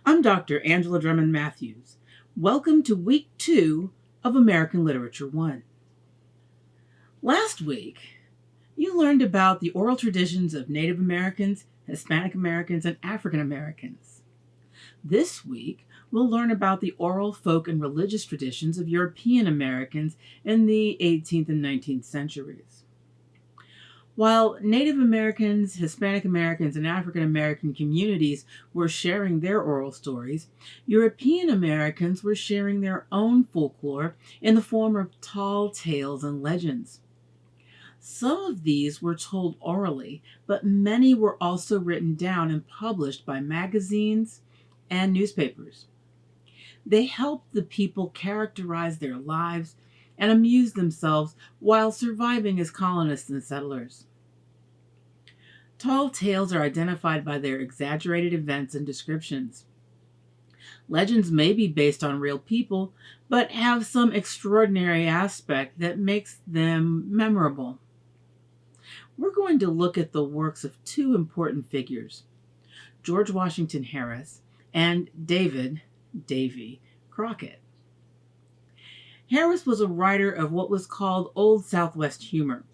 I'm Dr. Angela Drummond Matthews. Welcome to Week 2 of American Literature 1. Last week, you learned about the oral traditions of Native Americans, Hispanic Americans, and African Americans. This week, we'll learn about the oral, folk, and religious traditions of European Americans in the 18th and 19th centuries. While Native Americans, Hispanic Americans, and African American communities were sharing their oral stories, European Americans were sharing their own folklore in the form of tall tales and legends. Some of these were told orally, but many were also written down and published by magazines and newspapers. They helped the people characterize their lives and amuse themselves while surviving as colonists and settlers. Tall tales are identified by their exaggerated events and descriptions. Legends may be based on real people, but have some extraordinary aspect that makes them memorable. We're going to look at the works of two important figures, George Washington Harris and David Davy Crockett. Harris was a writer of what was called Old Southwest humor.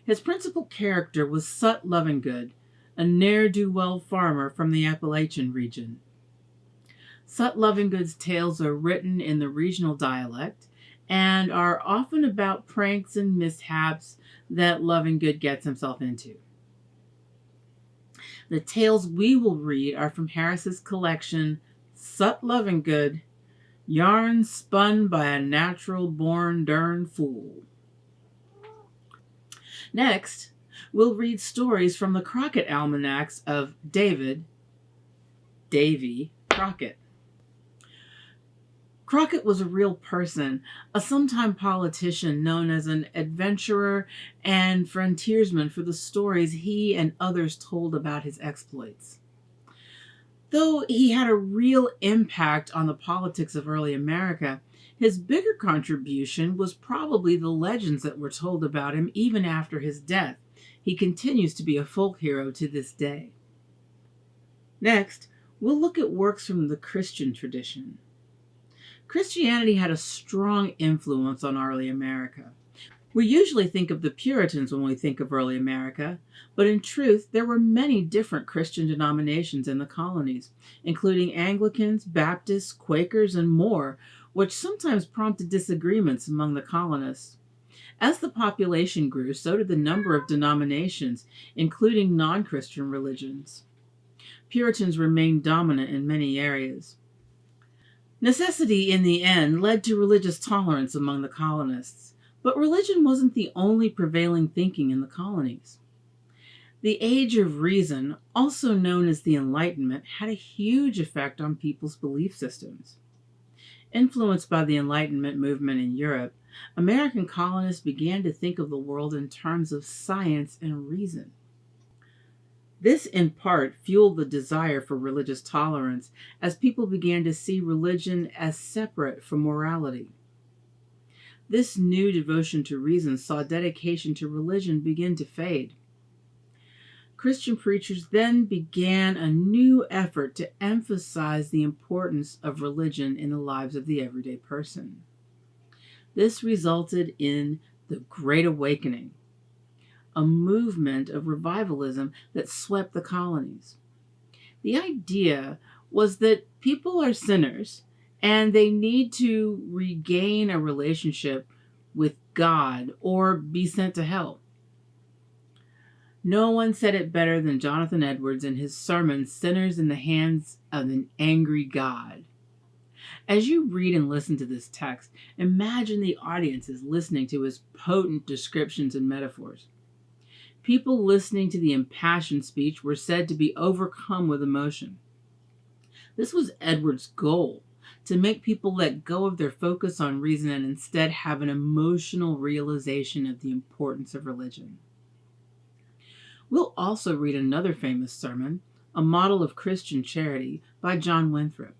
His principal character was Sut Lovingood, a ne'er-do-well farmer from the Appalachian region. Sut Lovingood's tales are written in the regional dialect and are often about pranks and mishaps that Lovingood gets himself into. The tales we will read are from Harris's collection, Sut Lovingood, Yarns Spun by a Natural-Born Dern Fool. Next, we'll read stories from the Crockett Almanacs of Davy Crockett. Crockett was a real person, a sometime politician known as an adventurer and frontiersman for the stories he and others told about his exploits. Though he had a real impact on the politics of early America, his bigger contribution was probably the legends that were told about him even after his death. He continues to be a folk hero to this day. Next, we'll look at works from the Christian tradition. Christianity had a strong influence on early America. We usually think of the Puritans when we think of early America, but in truth, there were many different Christian denominations in the colonies, including Anglicans, Baptists, Quakers, and more, which sometimes prompted disagreements among the colonists. As the population grew, so did the number of denominations, including non-Christian religions. Puritans remained dominant in many areas. Necessity, in the end, led to religious tolerance among the colonists, but religion wasn't the only prevailing thinking in the colonies. The Age of Reason, also known as the Enlightenment, had a huge effect on people's belief systems. Influenced by the Enlightenment movement in Europe, American colonists began to think of the world in terms of science and reason. This, in part, fueled the desire for religious tolerance as people began to see religion as separate from morality. This new devotion to reason saw dedication to religion begin to fade. Christian preachers then began a new effort to emphasize the importance of religion in the lives of the everyday person. This resulted in the Great Awakening, a movement of revivalism that swept the colonies. The idea was that people are sinners and they need to regain a relationship with God or be sent to hell. No one said it better than Jonathan Edwards in his sermon, Sinners in the Hands of an Angry God. As you read and listen to this text, imagine the audience is listening to his potent descriptions and metaphors. People listening to the impassioned speech were said to be overcome with emotion. This was Edwards' goal, to make people let go of their focus on reason and instead have an emotional realization of the importance of religion. We'll also read another famous sermon, A Model of Christian Charity, by John Winthrop.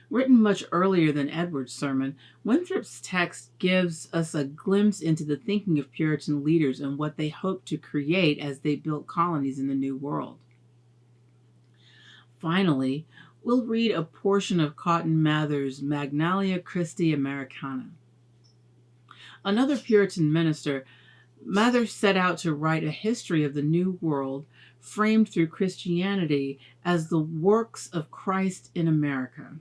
Written much earlier than Edwards' sermon, Winthrop's text gives us a glimpse into the thinking of Puritan leaders and what they hoped to create as they built colonies in the New World. Finally, we'll read a portion of Cotton Mather's Magnalia Christi Americana. Another Puritan minister, Mather set out to write a history of the New World framed through Christianity as the works of Christ in America.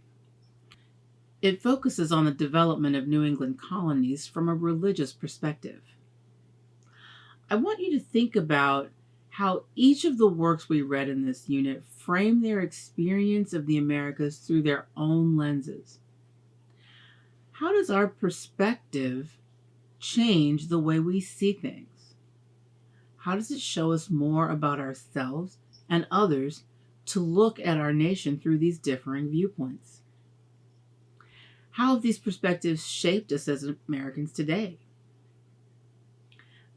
It focuses on the development of New England colonies from a religious perspective. I want you to think about how each of the works we read in this unit frame their experience of the Americas through their own lenses. How does our perspective change the way we see things? How does it show us more about ourselves and others to look at our nation through these differing viewpoints? How have these perspectives shaped us as Americans today?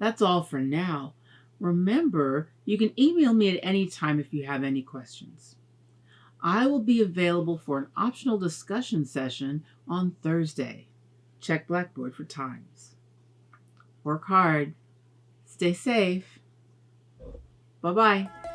That's all for now. Remember, you can email me at any time if you have any questions. I will be available for an optional discussion session on Thursday. Check Blackboard for times. Work hard. Stay safe. Bye-bye.